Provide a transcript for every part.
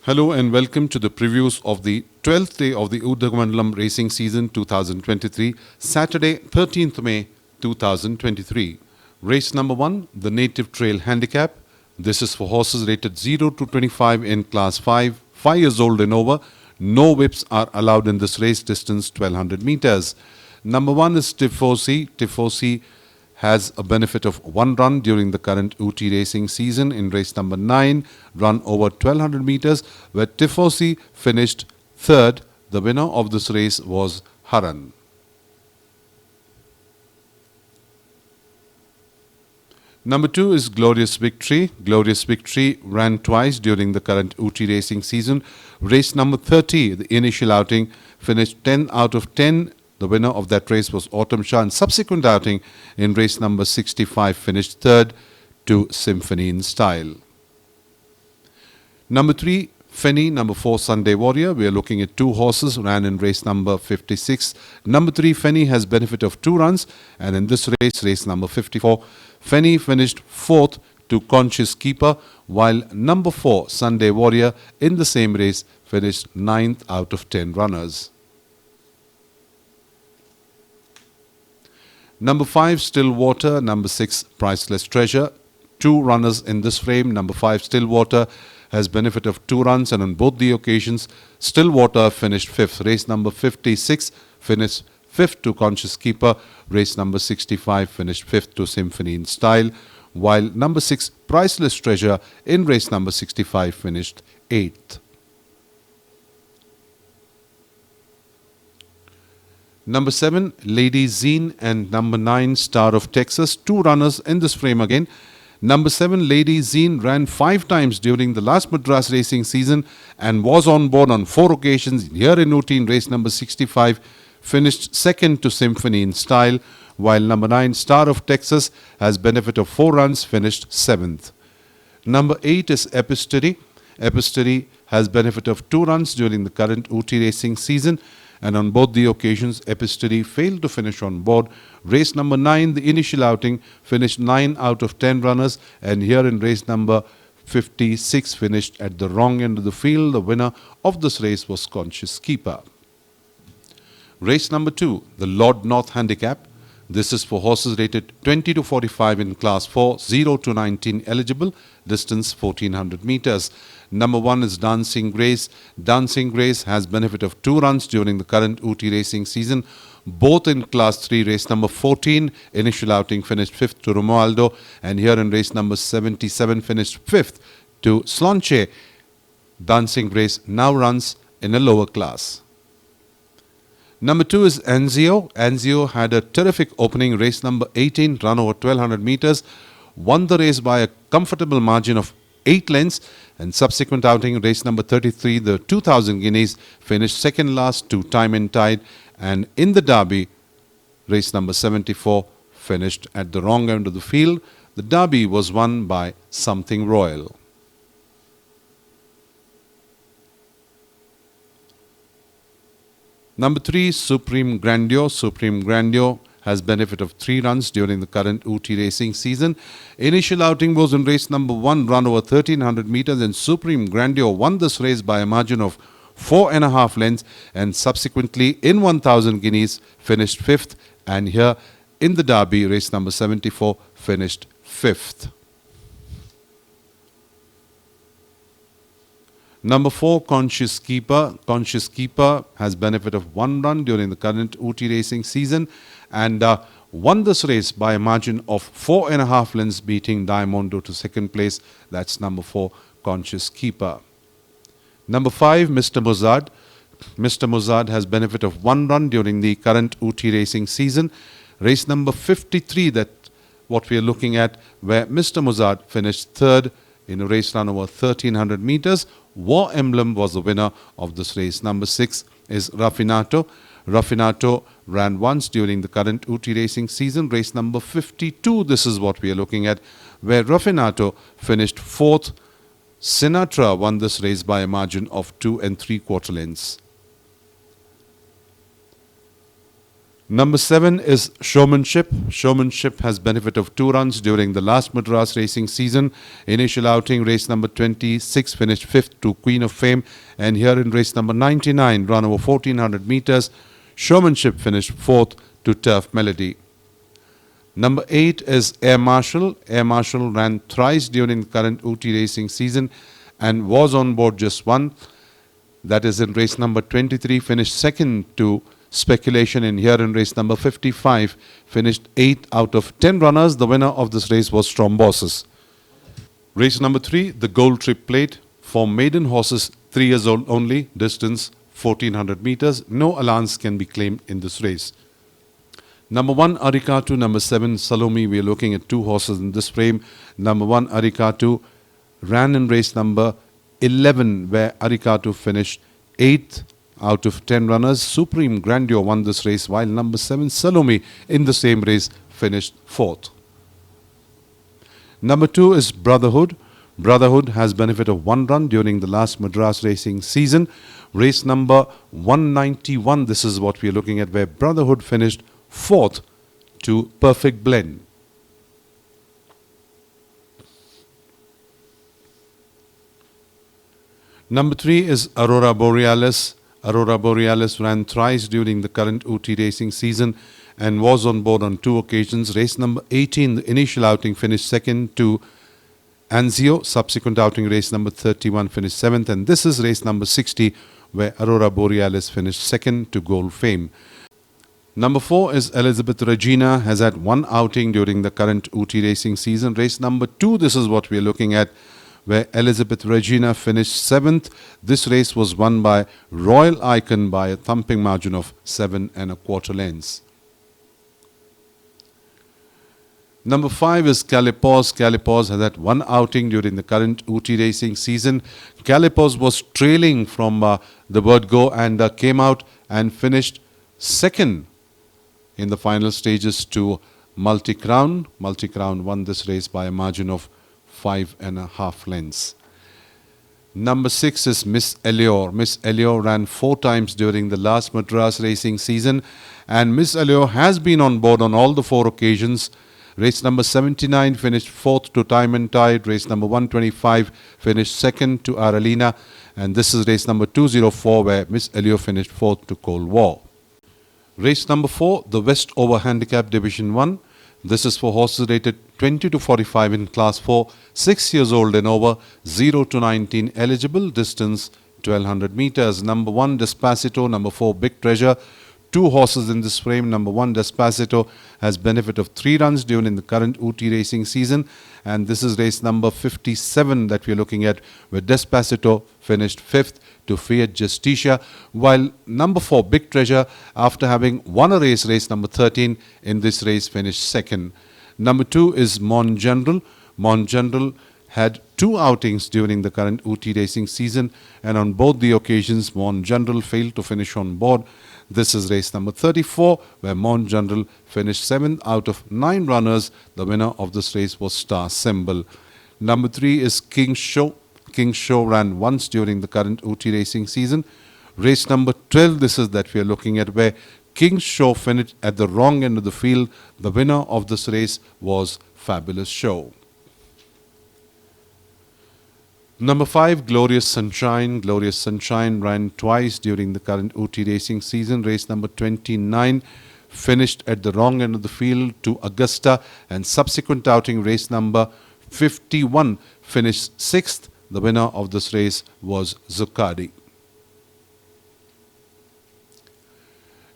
Hello and welcome to the previews of the 12th day of the Udamandalam racing season 2023, Saturday 13th May 2023. Race number 1, the Native Trail Handicap. This is for horses rated 0 to 25 in class 5 years old and over. No whips are allowed in this race, distance 1200 meters. Number 1 is Tifosi. Tifosi has a benefit of 1 run during the current UT racing season in race number 9, run over 1200 meters, where Tifosi finished 3rd. The winner of this race was HARAN. Number 2 is Glorious Victory. Glorious Victory ran twice during the current UT racing season. Race number 30, the initial outing, finished 10 out of 10. The winner of that race was Autumn Shah, and subsequent outing in race number 65 finished 3rd to Symphony in Style. Number 3, Fenny. Number 4, Sunday Warrior. We are looking at 2 horses, ran in race number 56. Number 3, Fenny, has benefit of 2 runs, and in this race, race number 54, Fenny finished 4th to Conscious Keeper, while number 4, Sunday Warrior, in the same race finished 9th out of 10 runners. Number 5, Stillwater. Number 6, Priceless Treasure. 2 runners in this frame. Number 5, Stillwater, has benefit of 2 runs, and on both the occasions, Stillwater finished 5th. Race number 56 finished 5th to Conscious Keeper. Race number 65 finished 5th to Symphony in Style, while number 6, Priceless Treasure, in race number 65 finished 8th. Number 7, Lady Zine, and number 9, Star of Texas. 2 runners in this frame again. Number 7, Lady Zine, ran 5 times during the last Madras racing season and was on board on 4 occasions here in UT in race number 65. Finished 2nd to Symphony in Style, while number 9, Star of Texas, has benefit of 4 runs, finished 7th. Number 8 is Epistary. Epistary has benefit of 2 runs during the current UT racing season, and on both the occasions, Epistary failed to finish on board. Race number 9, the initial outing, finished 9 out of 10 runners, and here in race number 56 finished at the wrong end of the field. The winner of this race was Conscious Keeper. Race number 2, the Lord North Handicap. This is for horses rated 20 to 45 in class 4, 0 to 19 eligible, distance 1400 meters. Number 1 is Dancing Grace. Dancing Grace has benefit of 2 runs during the current UT racing season, both in class 3. Race number 14, initial outing, finished 5th to Romualdo, and here in race number 77 finished 5th to Slonche. Dancing Grace now runs in a lower class. Number 2 is Anzio. Anzio had a terrific opening. Race number 18, run over 1200 meters, won the race by a comfortable margin of 8 lengths, and subsequent outing, race number 33, the 2000 guineas, finished 2nd last to Time and Tide, and in the Derby, race number 74 finished at the wrong end of the field. The Derby was won by Something Royal. Number 3, Supreme Grandeur. Supreme Grandeur has benefit of 3 runs during the current UT racing season. Initial outing was in race number 1, run over 1300 meters, and Supreme Grandeur won this race by a margin of 4.5 lengths, and subsequently in 1000 guineas finished 5th, and here in the Derby, race number 74 finished 5th. Number 4, Conscious Keeper. Conscious Keeper has benefit of 1 run during the current UT racing season and won this race by a margin of 4.5 lengths, beating DYNAMITE to 2nd place. That's number 4, Conscious Keeper. Number 5, Mr. MOZART. Mr. MOZART has benefit of 1 run during the current UT racing season. Race number 53, that what we are looking at, where Mr. MOZART finished 3rd in a race run over 1300 meters. War Emblem was the winner of this race. Number 6 is Raffinato. Raffinato ran once during the current UT racing season. Race number 52, this is what we are looking at, where Raffinato finished 4th. Sinatra won this race by a margin of 2 3/4 lengths. Number 7 is Showmanship. Showmanship has benefit of 2 runs during the last Madras racing season. Initial outing, race number 26, finished 5th to Queen of Fame. And here in race number 99, run over 1400 meters, Showmanship finished 4th to Turf Melody. Number 8 is Air Marshal. Air Marshal ran thrice during the current UT racing season and was on board just one. That is in race number 23, finished 2nd to Speculation, and here in race number 55, finished 8 out of 10 runners. The winner of this race was Strombosis. Race number 3, the Gold Trip Plate, for maiden horses 3 years old only, distance 1400 meters. No allowance can be claimed in this race. Number 1, Arikatu. Number 7, Salome. We are looking at 2 horses in this frame. Number 1, Arikatu, ran in race number 11, where Arikatu finished 8th out of 10 runners. Supreme Grandeur won this race, while number 7, Salome, in the same race finished 4th. Number 2 is Brotherhood. Brotherhood has benefit of 1 run during the last Madras racing season. Race number 191, this is what we are looking at, where Brotherhood finished 4th to Perfect Blend. Number 3 is Aurora Borealis. Aurora Borealis ran thrice during the current UT racing season and was on board on 2 occasions. Race number 18, the initial outing, finished 2nd to Anzio. Subsequent outing, race number 31, finished 7th. And this is race number 60, where Aurora Borealis finished 2nd to Gold Fame. Number 4 is Elizabeth Regina, has had 1 outing during the current UT racing season. Race number 2, this is what we are looking at, where Elizabeth Regina finished 7th. This race was won by Royal Icon by a thumping margin of 7 1/4 lengths. Number 5 is KALLIPOS. KALLIPOS has had 1 outing during the current UT racing season. KALLIPOS was trailing from the word go and came out and finished 2nd in the final stages to Multi-Crown. Multi-Crown won this race by a margin of 5 1/2 lengths. Number 6 is Miss Allure. Miss Allure ran 4 times during the last Madras racing season, and Miss Allure has been on board on all the 4 occasions. Race number 79 finished 4th to Time and Tide. Race number 125 finished 2nd to Aralina, and this is race number 204, where Miss Allure finished 4th to Cold War. Race number 4, the Westover Handicap Division 1. This is for horses rated 20 to 45 in class 4, 6 years old and over, 0 to 19 eligible, distance 1200 meters. Number 1, Despacito. Number 4, Big Treasure. 2 horses in this frame. Number 1, Despacito, has benefit of 3 runs during the current UT racing season, and this is race number 57 that we are looking at, where Despacito finished 5th to Fiat Justicia, while number 4, Big Treasure, after having won a race, race number 13, in this race finished 2nd. Number 2 is Mon General. Mon General had 2 outings during the current UT racing season, and on both the occasions Mon General failed to finish on board. This is race number 34, where Mon General finished 7th out of 9 runners. The winner of this race was Star Symbol. Number 3 is King Show. King Show ran once during the current UT racing season. Race number 12, this is that we are looking at, where King Show finished at the wrong end of the field. The winner of this race was Fabulous Show. Number 5, Glorious Sunshine. Glorious Sunshine ran twice during the current UT racing season. Race number 29 finished at the wrong end of the field to Augusta, and subsequent outing, race number 51, finished 6th. The winner of this race was Zuccardi.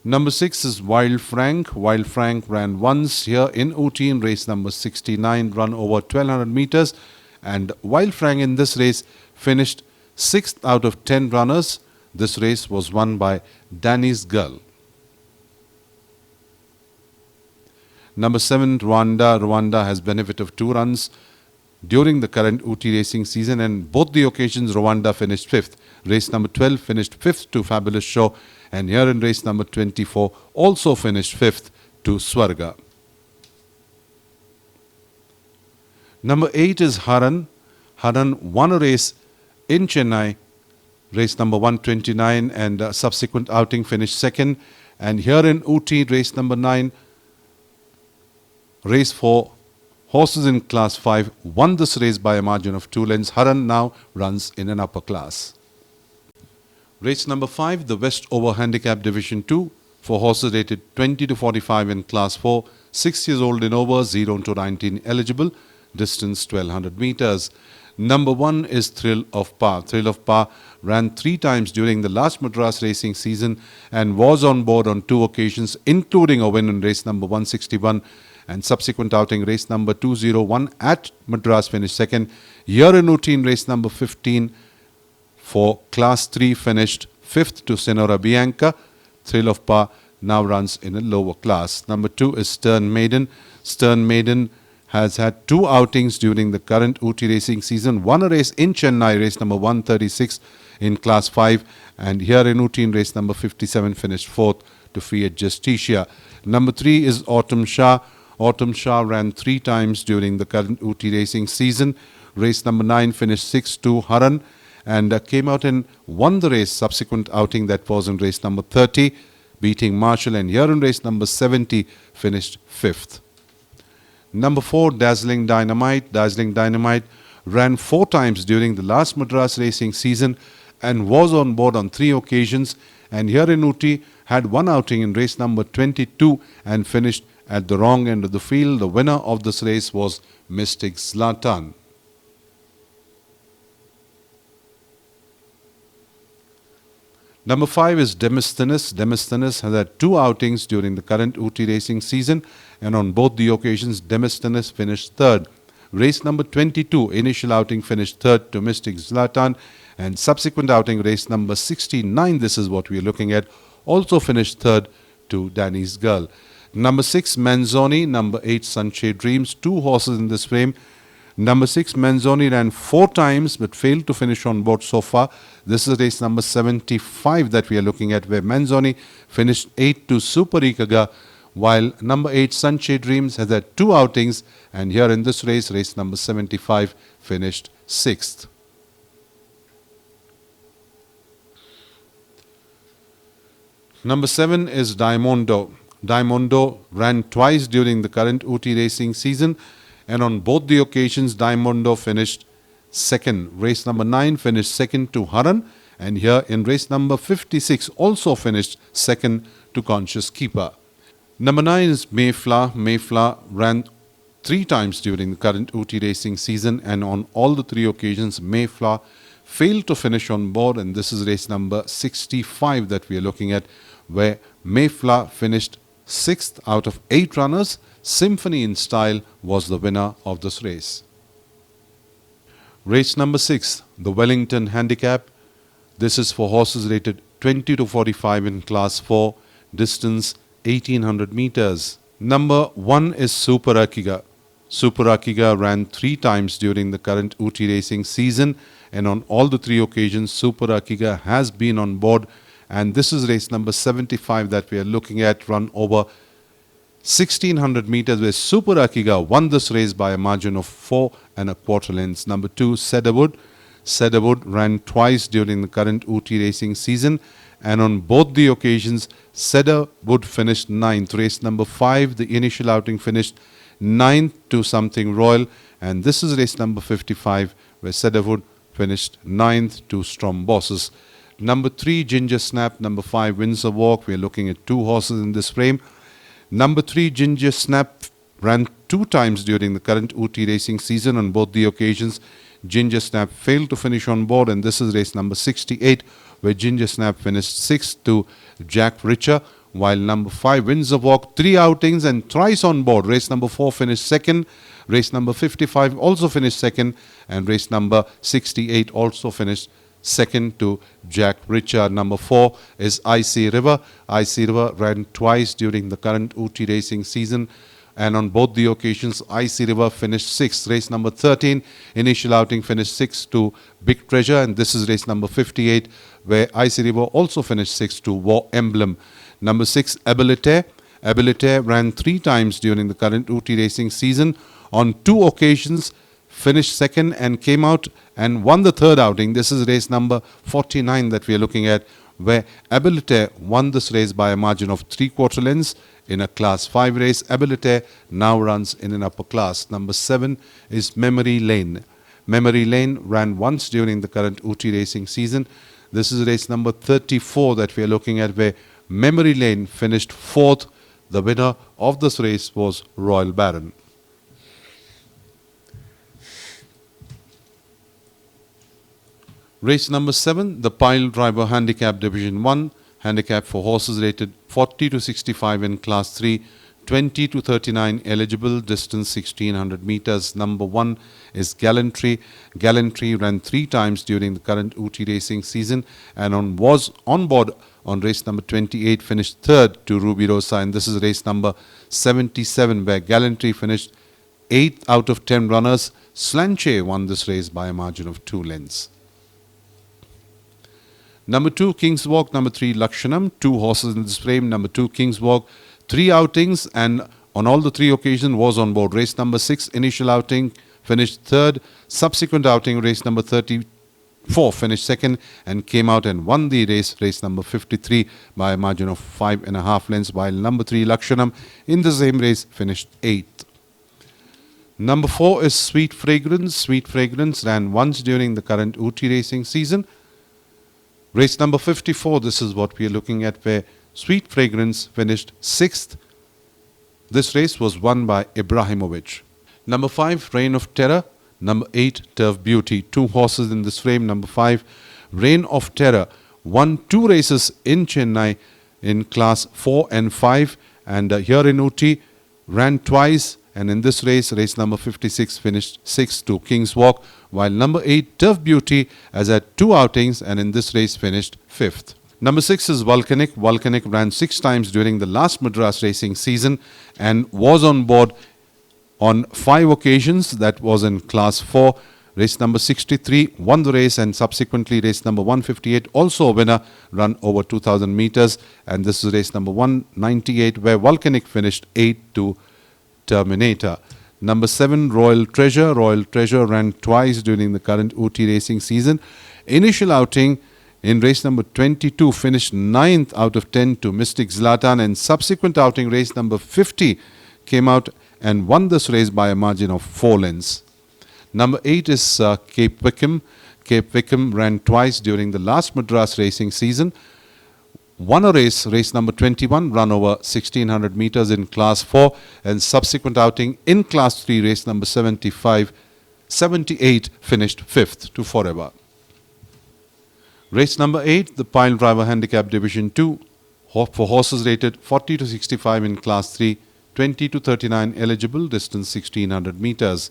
Number 6 is Wild Frank. Wild Frank ran once here in UT in race number 69, run over 1200 meters. And Wild Frank in this race finished 6th out of 10 runners. This race was won by Danny's Girl. Number 7, Rwanda. Rwanda has benefit of 2 runs during the current UT racing season, and both the occasions Rwanda finished 5th. Race number 12 finished 5th to Fabulous Show, and here in race number 24 also finished 5th to Swarga. Number 8 is Haran. Haran won a race in Chennai, race number 129, and subsequent outing finished 2nd. And here in Ooty, race number 9, race 4, horses in class 5 won this race by a margin of 2 lengths. Haran now runs in an upper class. Race number 5, the West Over Handicap Division 2 for horses rated 20 to 45 in class 4, 6 years old and over, 0 to 19 eligible, distance 1200 meters. Number 1 is Thrill of Power. Thrill of Power ran 3 times during the last Madras racing season and was on board on 2 occasions, including a win in race number 161 and subsequent outing race number 201 at Madras, finished second. Here in Ooty in race number 15 for class 3 finished 5th to Senora Bianca. Thrill of Power now runs in a lower class. Number 2 is Stern Maiden. Stern Maiden has had 2 outings during the current Ooty racing season. Won a race in Chennai, race number 136 in class 5, and here in Ooty in race number 57 finished 4th to Fiat Justicia. Number 3 is Autumn Shah. Autumn Shah ran 3 times during the current Ooty racing season. Race number 9 finished 6th to Haran and came out and won the race subsequent outing, that was in race number 30, beating Marshall, and here in race number 70 finished 5th. Number 4, Dazzling Dynamite. Dazzling Dynamite ran 4 times during the last Madras racing season and was on board on 3 occasions, and here in Ooty had 1 outing in race number 22 and finished at the wrong end of the field. The winner of this race was Mystic Zlatan. Number 5 is Demosthenes. Demosthenes has had 2 outings during the current Ooty racing season, and on both the occasions Demosthenes finished 3rd. Race number 22, initial outing finished 3rd to Mystic Zlatan, and subsequent outing race number 69, this is what we are looking at, also finished 3rd to Danny's Girl. Number 6, Manzoni. Number 8, Sunche Dreams. 2 horses in this frame. Number 6, Manzoni ran 4 times but failed to finish on board so far. This is race number 75 that we are looking at, where Manzoni finished 8th to Suparakaga, while number 8, Sunche Dreams, has had 2 outings, and here in this race, race number 75, finished 6th. Number 7 is DYNAMITE. DYNAMITE ran twice during the current Ooty racing season, and on both the occasions DYNAMITE finished 2nd. Race number 9 finished 2nd to Haran, and here in race number 56 also finished 2nd to Conscious Keeper. Number 9 is Mayflower. Mayflower ran 3 times during the current Ooty racing season, and on all the 3 occasions Mayflower failed to finish on board, and this is race number 65 that we are looking at, where Mayflower finished 6th out of 8 runners. Symphony in Style was the winner of this race. Race number 6, the Wellington Handicap. This is for horses rated 20 to 45 in class 4, distance 1800 meters. Number 1 is Suparakaga. Suparakaga ran 3 times during the current Ooty racing season, and on all the 3 occasions Suparakaga has been on board, and this is race number 75 that we are looking at, run over 1600 meters, where Suparakaga won this race by a margin of 4 1/4 lengths. Number 2, Cedarwood. Cedarwood ran twice during the current Ooty racing season, and on both the occasions Cedarwood finished 9th. Race number 5, the initial outing finished 9th to Something Royal, and this is race number 55, where Cedarwood finished 9th to Strombosis. Number 3, GINGERSNAP. Number 5, Windsor Walk. We are looking at 2 horses in this frame. Number 3, GINGERSNAP, ran 2 times during the current Ooty racing season. On both the occasions GINGERSNAP failed to finish on board, and this is race number 68, where GINGERSNAP finished 6th to Jack Richer, while number 5, Windsor Walk, 3 outings and thrice on board. Race number 4 finished 2nd, race number 55 also finished 2nd, and race number 68 also finished 2nd to Jack Richer. Number 4 is Icy River. Icy River ran twice during the current Ooty racing season, and on both the occasions Icy River finished 6th. Race number 13, initial outing finished 6th to Big Treasure, and this is race number 58, where Icy River also finished 6th to War Emblem. Number 6, ABILITARE. ABILITARE ran 3 times during the current Ooty racing season. On 2 occasions finished 2nd and came out and won the 3rd outing. This is race number 49 that we are looking at, where ABILITARE won this race by a margin of 3/4 lengths. In a Class 5 race, ABILITARE now runs in an upper class. Number 7 is Memory Lane. Memory Lane ran once during the current Ooty racing season. This is race number 34 that we are looking at, where Memory Lane finished 4th. The winner of this race was Royal Baron. Race number 7, the Pile Driver Handicap Division 1. Handicap for horses rated 40 to 65 in Class 3, 20 to 39 eligible, distance 1600 meters. Number 1 is Gallantry. Gallantry ran 3 times during the current Ooty racing season and was on board on race number 28, finished 3rd to Ruby Rosa, and this is race number 77, where Gallantry finished 8th out of 10 runners. SUNCHE won this race by a margin of 2 lengths. Number 2, King's Walk. Number 3, Lakshanam. 2 horses in this frame. Number 2, King's Walk, 3 outings, and on all the 3 occasions was on board. Race number 6, initial outing, finished 3rd. Subsequent outing, race number 34, finished 2nd and came out and won the race, race number 53, by a margin of 5.5 lengths, while number 3, Lakshanam, in the same race finished 8th. Number 4 is Sweet Fragrance. Sweet Fragrance ran once during the current Ooty racing season. Race number 54, this is what we are looking at, where Sweet Fragrance finished 6th. This race was won by Ibrahimovic. Number 5, Reign of Terror. Number 8, Turf Beauty. 2 horses in this frame. Number 5, Reign of Terror, won 2 races in Chennai in Class 4 and 5, and here in Ooty ran twice, and in this race, race number 56, finished 6th to King's Walk, while number 8, Turf Beauty, has had 2 outings and in this race finished 5th. Number 6 is Volcanic. Volcanic ran 6 times during the last Madras racing season and was on board on 5 occasions. That was in Class 4. Race number 63 won the race, and subsequently race number 158, also a winner, run over 2,000 meters, and this is race number 198, where Volcanic finished 8th to Terminator. Number 7, Royal Treasure. Royal Treasure ran twice during the current Ooty racing season. Initial outing in race number 22 finished 9th out of 10 to Mystic Zlatan, and subsequent outing, race number 50, came out and won this race by a margin of 4 lengths. Number 8 is Cape Wickham. Cape Wickham ran twice during the last Madras racing season. Won a race, race number 21, run over 1600 meters in Class 4, and subsequent outing in Class 3, race number 78, finished 5th to Forever. Race number 8, the Pile Driver Handicap Division 2, for horses rated 40 to 65 in Class 3, 20 to 39 eligible, distance 1600 meters.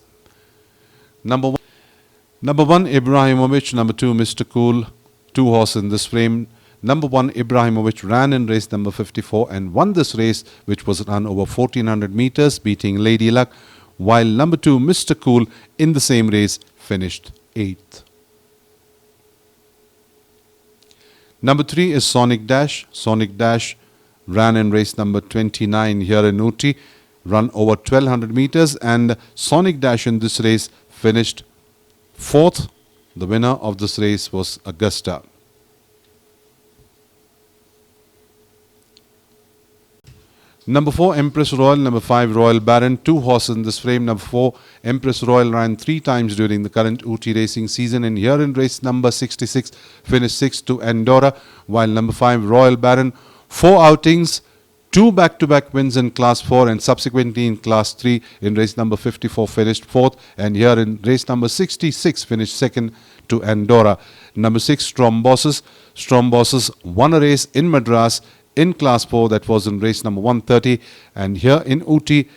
Number 1, Ibrahimovic. Number 2, Mr. Cool. 2 horses in this frame. Number 1, Ibrahimovic, ran in race number 54 and won this race, which was run over 1400 meters, beating Lady Luck, while number 2, Mr. Cool, in the same race finished 8th. Number 3 is Sonic Dash. Sonic Dash ran in race number 29 here in Ooty, run over 1200 meters, and Sonic Dash in this race finished 4th. The winner of this race was Augusta. Number 4, Empress Royal. Number 5, Royal Baron. 2 horses in this frame. Number 4, Empress Royal, ran 3 times during the current Ooty racing season, and here in race number 66 finished 6th to Andorra, while number 5, Royal Baron, 4 outings, 2 back-to-back wins in Class 4 and subsequently in Class 3 in race number 54 finished 4th, and here in race number 66 finished 2nd to Andorra. Number 6, Strombosis. Strombosis won a race in Madras in Class 4, that was in race number 130, and here in Ooty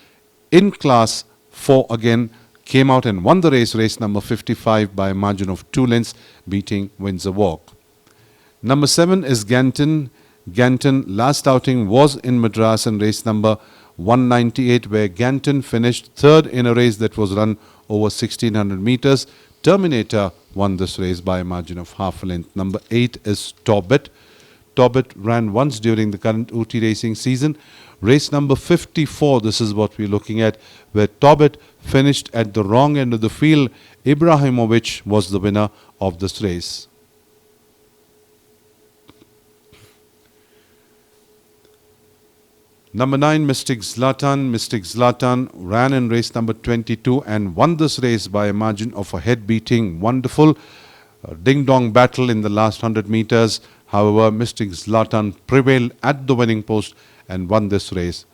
in Class 4 again came out and won the race, race number 55, by a margin of 2 lengths, beating Windsor Walk. Number 7 is Ganton. Ganton, last outing was in Madras in race number 198, where Ganton finished 3rd in a race that was run over 1600 meters. Terminator won this race by a margin of half a length. Number 8 is Torbet. Torbet ran once during the current Ooty racing season. Race number 54, this is what we're looking at, where Torbet finished at the wrong end of the field. Ibrahimovic was the winner of this race. Number 9, Mystic Zlatan. Mystic Zlatan ran in race number 22 and won this race by a margin of a head-beating, wonderful ding-dong battle in the last 100 meters. However, Mystic Zlatan prevailed at the winning post and won this race.